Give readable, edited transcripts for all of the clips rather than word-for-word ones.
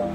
Hey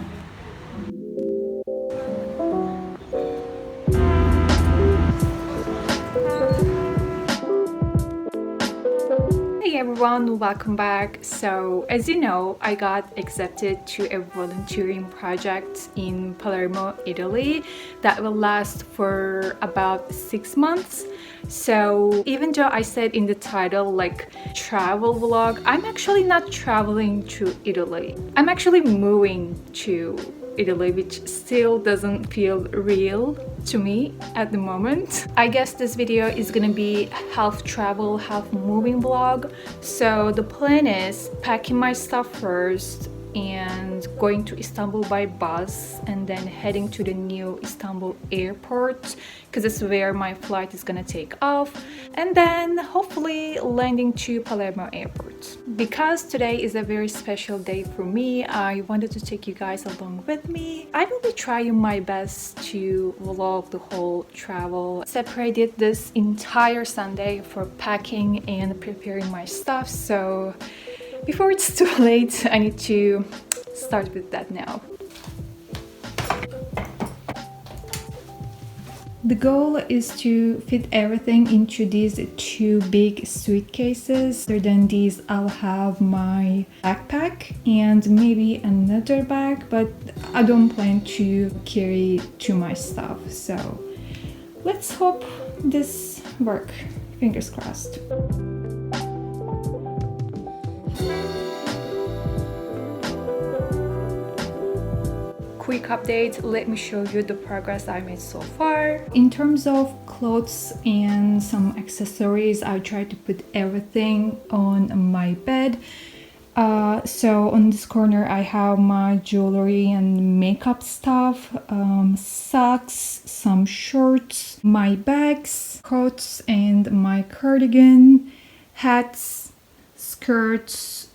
everyone, welcome back. So, as you know, I got accepted to a volunteering project in Palermo, Italy that will last for about 6 months. So, even though I said in the title like travel vlog, I'm actually not traveling to Italy. I'm actually moving to Italy, which still doesn't feel real to me at the moment. I guess this video is gonna be half travel, half moving vlog. So the plan is packing my stuff first and going to Istanbul by bus and then heading to the new Istanbul airport because it's where my flight is gonna take off, and then hopefully landing to Palermo airport. Because today is a very special day for me, I wanted to take you guys along with me. I will be trying my best to vlog the whole travel. Separated this entire Sunday for packing and preparing my stuff, so before it's too late, I need to start with that now. The goal is to fit everything into these two big suitcases. Other than these, I'll have my backpack and maybe another bag, but I don't plan to carry too much stuff. So let's hope this works. Fingers crossed. Quick update, let me show you the progress I made so far. In terms of clothes and some accessories, I tried to put everything on my bed. So on this corner I have my jewelry and makeup stuff, socks, some shorts, my bags, coats and my cardigan, hats, skirts,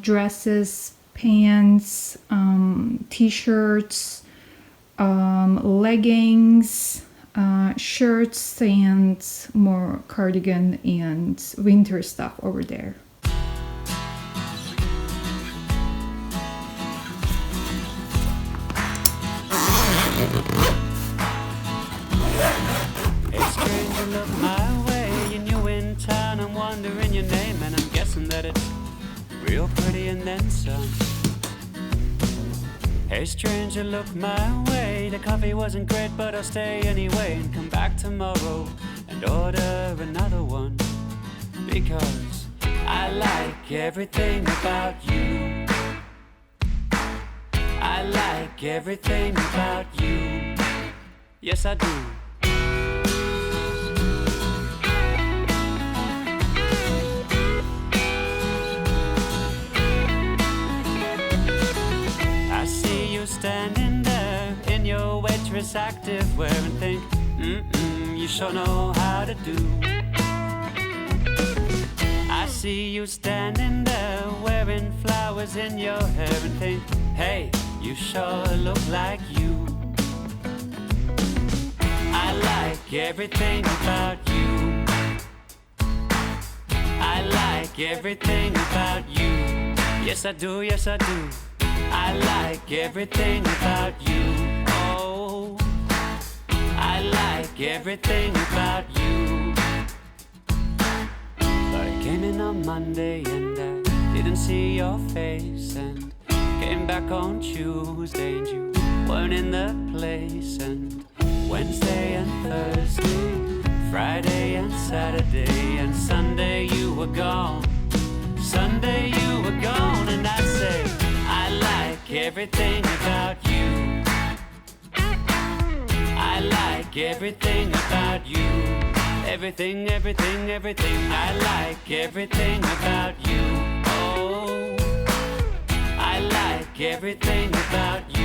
dresses, pants, t-shirts, leggings, shirts, and more cardigan and winter stuff over there. Hey stranger, look my way, and you in town. I'm wondering your name, and I'm guessing that it's real pretty and then some. Hey stranger, look my way. The coffee wasn't great, but I'll stay anyway and come back tomorrow and order another one, because I like everything about you. I like everything about you. Yes, I do. Standing there in your waitress activewear and think, you sure know how to do. I see you standing there wearing flowers in your hair and think, hey, you sure look like you. I like everything about you. I like everything about you. Yes, I do, yes, I do. I like everything about you. Oh, I like everything about you. But I came in on Monday and I didn't see your face, and came back on Tuesday and you weren't in the place, and Wednesday and Thursday, Friday and Saturday, and Sunday you were gone. Sunday you were gone, and I say I like everything about you. I like everything about you. Everything, everything, everything. I like everything about you. Oh, I like everything about you.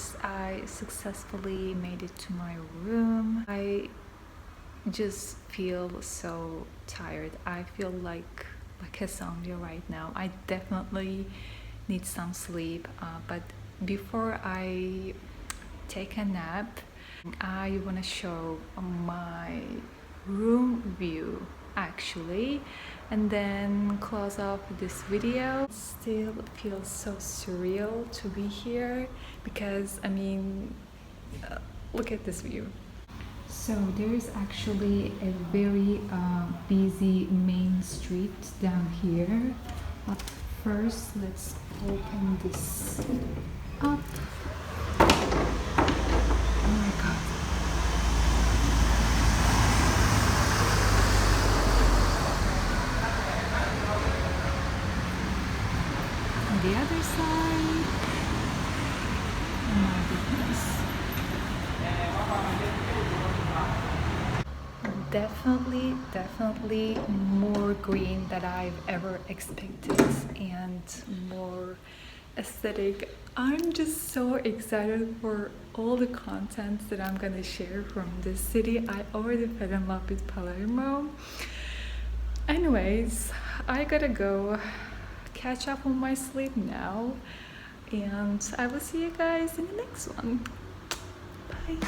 guys, I successfully made it to my room. I just feel so tired. I feel like a zombie right now. I definitely need some sleep, but before I take a nap, I want to show my room view actually, and then close off this video. It still feels so surreal to be here because I mean, look at this view. So there is actually a very busy main street down here. But first, let's open this up. Oh my god. On the other side. Oh my goodness. Definitely more green than I've ever expected and more aesthetic. I'm just so excited for all the content that I'm gonna share from this city. I already fell in love with Palermo. Anyways, I gotta go catch up on my sleep now, and I will see you guys in the next one. Bye.